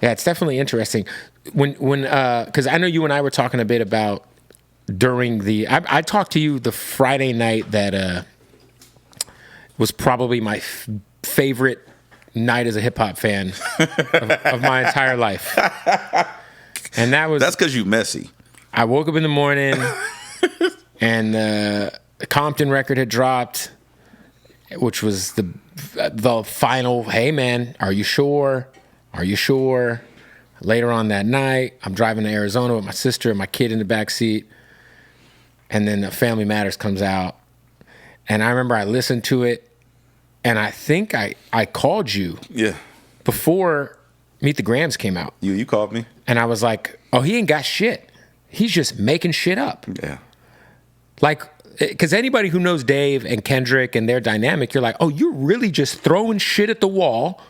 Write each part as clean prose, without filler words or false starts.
Yeah, it's definitely interesting. Because I know you and I were talking a bit about during the. I talked to you the Friday night that was probably my favorite night as a hip hop fan of my entire life, and that's because you messy. I woke up in the morning, and the Compton record had dropped, which was the final. Hey man, are you sure? Are you sure? Later on that night, I'm driving to Arizona with my sister and my kid in the back seat. And then Family Matters comes out. And I remember I listened to it. And I think I called you. Yeah. Before Meet the Grams came out. You called me. And I was like, oh, he ain't got shit. He's just making shit up. Yeah. Like, because anybody who knows Dave and Kendrick and their dynamic, you're like, oh, you're really just throwing shit at the wall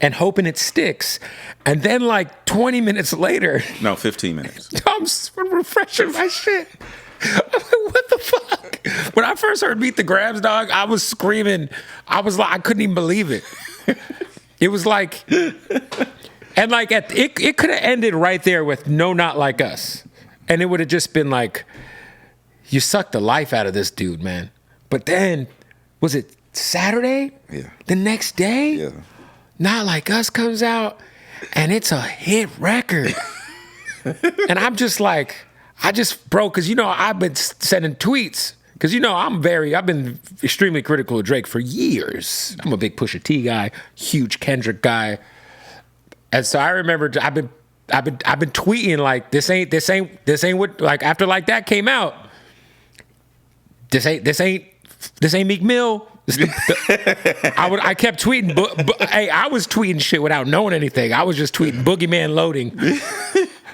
and hoping it sticks. And then like 20 minutes later. No, 15 minutes. I'm refreshing my shit. I'm like, what the fuck? When I first heard Meet the Grams, dog, I was screaming. I was like, I couldn't even believe it. It was like, and like it could have ended right there with No Not Like Us. And it would have just been like, you sucked the life out of this dude, man. But then, was it Saturday? Yeah. The next day? Yeah. Not Like Us comes out, and it's a hit record. And I'm just like, bro, because, you know, I've been sending tweets. Because, you know, I've been extremely critical of Drake for years. I'm a big Pusha T guy, huge Kendrick guy. And so I remember I've been tweeting like, this ain't what, like, after Like That came out, this ain't Meek Mill. I kept tweeting, but hey, I was tweeting shit without knowing anything. I was just tweeting Boogeyman loading.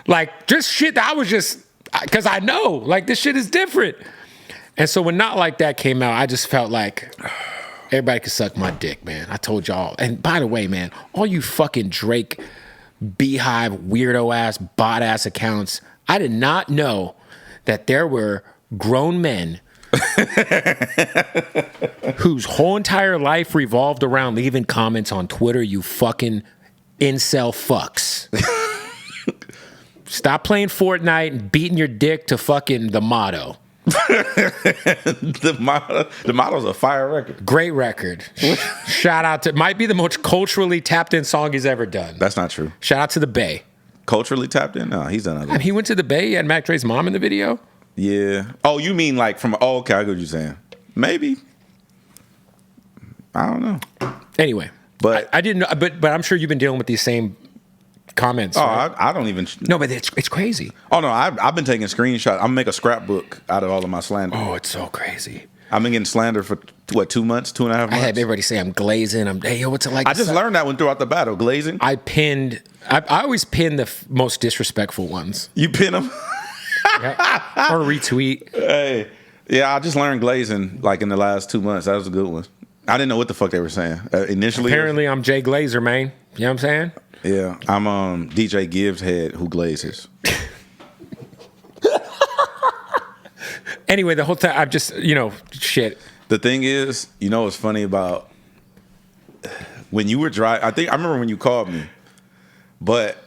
Like, just shit that I was just, because I know, like, this shit is different. And so when Not Like That came out, I just felt like everybody could suck my dick, man. I told y'all. And by the way, man, all you fucking Drake beehive weirdo ass bot ass accounts, I did not know that there were grown men whose whole entire life revolved around leaving comments on Twitter, you fucking incel fucks. Stop playing Fortnite and beating your dick to fucking The Motto. The Motto's a fire record. Great record. Shout out to, might be the most culturally tapped in song he's ever done. That's not true. Shout out to the Bay. Culturally tapped in? No, he's done other. He went to the Bay. He had Mac Dre's mom in the video. Yeah. Oh, you mean like from? Oh, okay. I get what you're saying. Maybe. I don't know. Anyway, but I didn't know. But I'm sure you've been dealing with these same comments. Oh, right? I don't even. No, but it's crazy. Oh no, I've been taking screenshots. I'm gonna make a scrapbook out of all of my slander. Oh, it's so crazy. I've been getting slander for what, 2 months, 2.5 months. I had everybody say I'm glazing. Hey, yo, what's it like? I just learned that one throughout the battle. Glazing. I always pin the most disrespectful ones. You pin them. Yeah. Or retweet. Hey, yeah, I just learned glazing like in the last 2 months. That was a good one. I didn't know what the fuck they were saying initially. Apparently, I'm Jay Glazer, man. You know what I'm saying? Yeah, I'm DJ Gibbs head who glazes. Anyway, the whole time I'm just, shit. The thing is, what's funny about when you were driving? I remember when you called me, but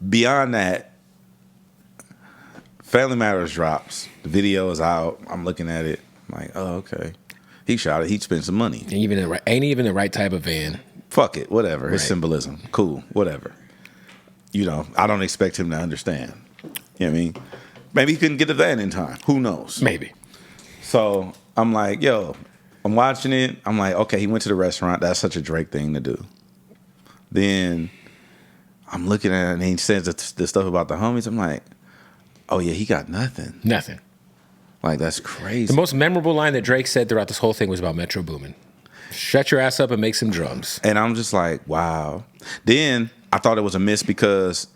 beyond that. Family Matters drops. The video is out. I'm looking at it. I'm like, oh, okay. He shot it. He'd spend some money. Ain't even the right type of van. Fuck it. Whatever. Right. It's symbolism. Cool. Whatever. I don't expect him to understand. You know what I mean? Maybe he couldn't get the van in time. Who knows? Maybe. So I'm like, yo, I'm watching it. I'm like, okay, he went to the restaurant. That's such a Drake thing to do. Then I'm looking at it and he says the stuff about the homies. I'm like, oh, yeah, he got nothing. Nothing. Like, that's crazy. The most memorable line that Drake said throughout this whole thing was about Metro Boomin. Shut your ass up and make some drums. And I'm just like, wow. Then I thought it was a miss because,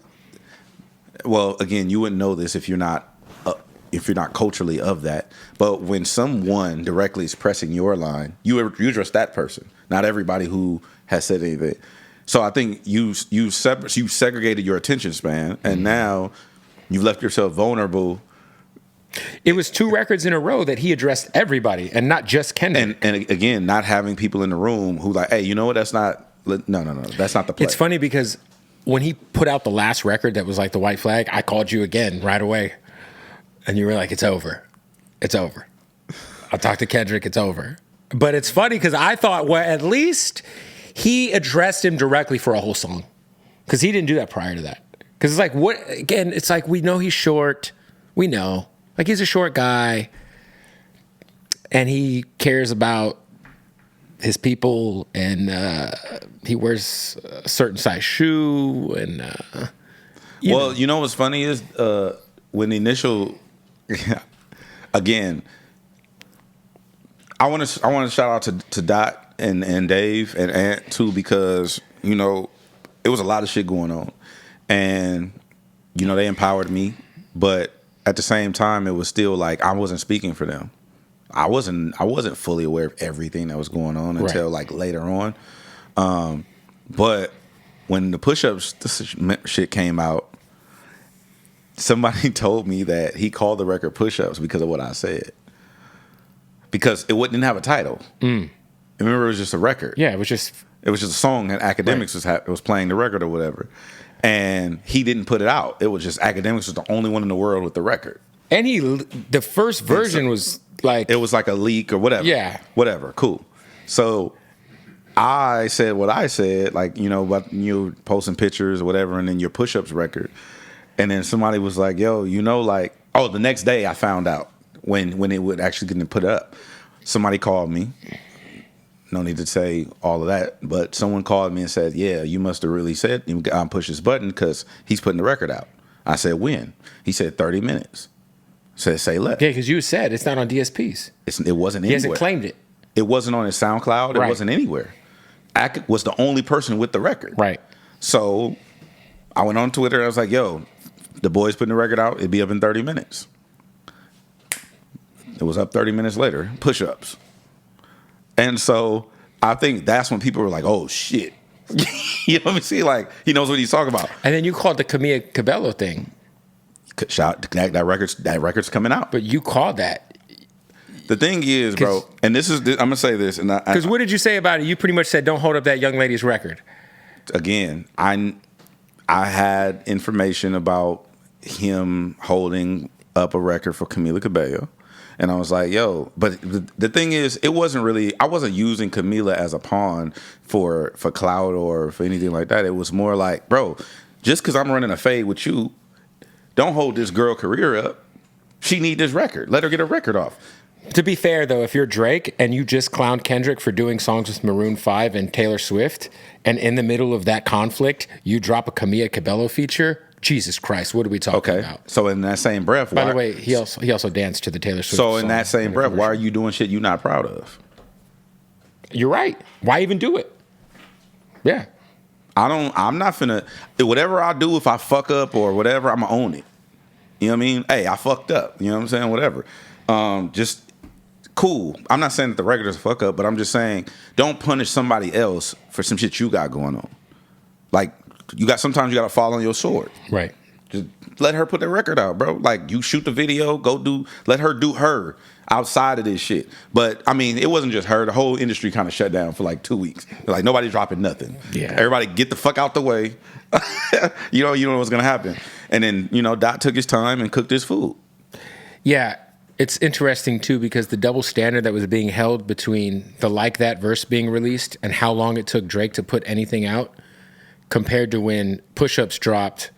well, again, you wouldn't know this if you're not culturally of that. But when someone directly is pressing your line, you address that person, not everybody who has said anything. So I think you segregated your attention span, and now you've left yourself vulnerable. It was 2 records in a row that he addressed everybody and not just Kendrick. And again, not having people in the room who like, hey, you know what? That's not. No. That's not the play. It's funny because when he put out the last record that was like the White Flag, I called you again right away. And you were like, it's over. It's over. I talked to Kendrick, it's over. But it's funny because I thought, well, at least he addressed him directly for a whole song. Because he didn't do that prior to that. Because it's like, what, again, it's like, we know he's short. We know. Like, he's a short guy. And he cares about his people. And he wears a certain size shoe. And, you know what's funny is when the initial, again, I want to shout out to Dot and Dave and Ant too, because, you know, it was a lot of shit going on. And, you know, they empowered me, but at the same time, it was still like I wasn't speaking for them. I wasn't fully aware of everything that was going on until like later on. But when the push-ups shit came out, somebody told me that he called the record Push-Ups because of what I said. Because it didn't have a title. Remember, it was just a record. Yeah, it was just a song, and Academics was playing the record or whatever. And he didn't put it out. It was just Academics was the only one in the world with the record. And the first version was like, it was like a leak or whatever. Yeah. Whatever. Cool. So I said what I said, like, you know, about you posting pictures or whatever, and then your Push-Ups record. And then somebody was like, yo, you know, like, oh, the next day I found out when it would actually get put up. Somebody called me. No need to say all of that, but someone called me and said, yeah, you must have really said push this button because he's putting the record out. I said, when? He said 30 minutes. I said, say less. Yeah, because you said it's not on DSPs. It wasn't anywhere. He hasn't claimed it. It wasn't on his SoundCloud. It Right. wasn't anywhere. Ack was the only person with the record. Right. So I went on Twitter and I was like, yo, the boys putting the record out. It'd be up in 30 minutes. It was up 30 minutes later. Push-ups. And so I think that's when people were like, oh, shit. You know what I'm saying? Like, he knows what he's talking about. And then you called the Camila Cabello thing. That record's coming out. But you called that. The thing is, bro, and this is, I'm going to say this. Because what did you say about it? You pretty much said, don't hold up that young lady's record. Again, I had information about him holding up a record for Camila Cabello. And I was like, yo, but the thing is, I wasn't using Camila as a pawn for clout or for anything like that. It was more like, bro, just because I'm running a fade with you, don't hold this girl career up. She need this record. Let her get a record off. To be fair, though, if you're Drake and you just clowned Kendrick for doing songs with Maroon 5 and Taylor Swift, and in the middle of that conflict, you drop a Camila Cabello feature, Jesus Christ, what are we talking about? So in that same breath, by the way, he also danced to the Taylor Swift So song in that same breath, why are you doing shit you're not proud of? You're right. Why even do it? Yeah. I'm not finna, whatever I do, if I fuck up or whatever, I'm gonna own it. You know what I mean? Hey, I fucked up. You know what I'm saying? Whatever. Just cool. I'm not saying that the record is a fuck up, but I'm just saying don't punish somebody else for some shit you got going on. Like, sometimes you gotta fall on your sword. Right. Just let her put the record out, bro. Like, you shoot the video, let her do her outside of this shit. But I mean, it wasn't just her. The whole industry kind of shut down for like 2 weeks. Like, nobody dropping nothing. Yeah. Everybody get the fuck out the way. you know what's gonna happen. And then, Dot took his time and cooked his food. Yeah. It's interesting, too, because the double standard that was being held between the Like That verse being released and how long it took Drake to put anything out compared to when Push-Ups dropped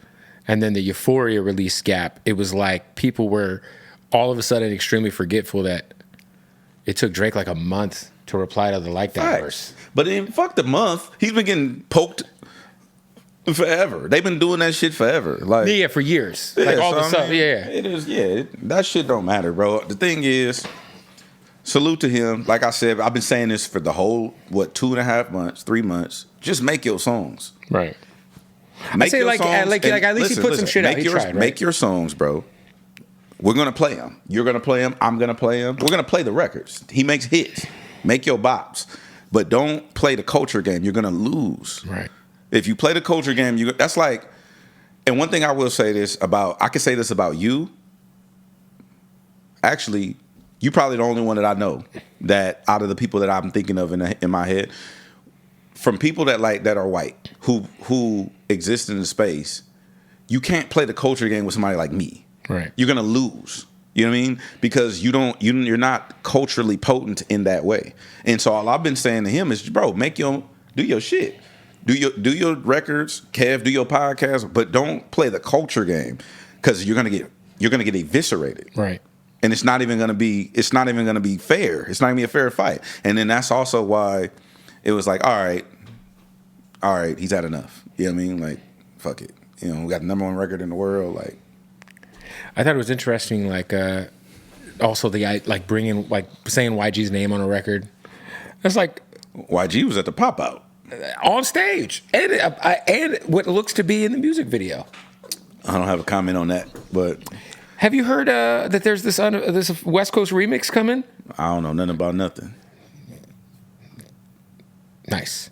and then the Euphoria release gap, it was like people were all of a sudden extremely forgetful that it took Drake like a month to reply to the Like That verse. But then, fuck the month. He's been getting poked forever. They've been doing that shit forever. Like, yeah, for years. Yeah, like all the stuff. Yeah. It is, yeah. That shit don't matter, bro. The thing is, salute to him. Like I said, I've been saying this for the whole, 2.5 months, 3 months. Just make your songs. Right. Make I say your like songs at least he put some shit out. He tried, right? Make your songs, bro. We're going to play them. You're going to play them. I'm going to play them. We're going to play the records. He makes hits. Make your bops. But don't play the culture game. You're going to lose. Right. If you play the culture game, that's like, and one thing I will say I can say this about you. Actually, you're probably the only one that I know that out of the people that I'm thinking of in my head, from people that are white who exist in the space, you can't play the culture game with somebody like me. Right. You're gonna lose. You know what I mean? Because you're not culturally potent in that way. And so all I've been saying to him is, bro, do your shit. Do your records, Kev, do your podcast, but don't play the culture game because you're gonna get eviscerated. Right. And it's not even gonna be fair. It's not gonna be a fair fight. And then that's also why it was like, all right, he's had enough. You know what I mean? Like, fuck it. You know, we got the #1 record in the world. Like, I thought it was interesting, like, also bringing, like, saying YG's name on a record. It's like YG was at the pop out on stage, and what looks to be in the music video. I don't have a comment on that, but have you heard that there's this West Coast remix coming? I don't know nothing about nothing. Nice.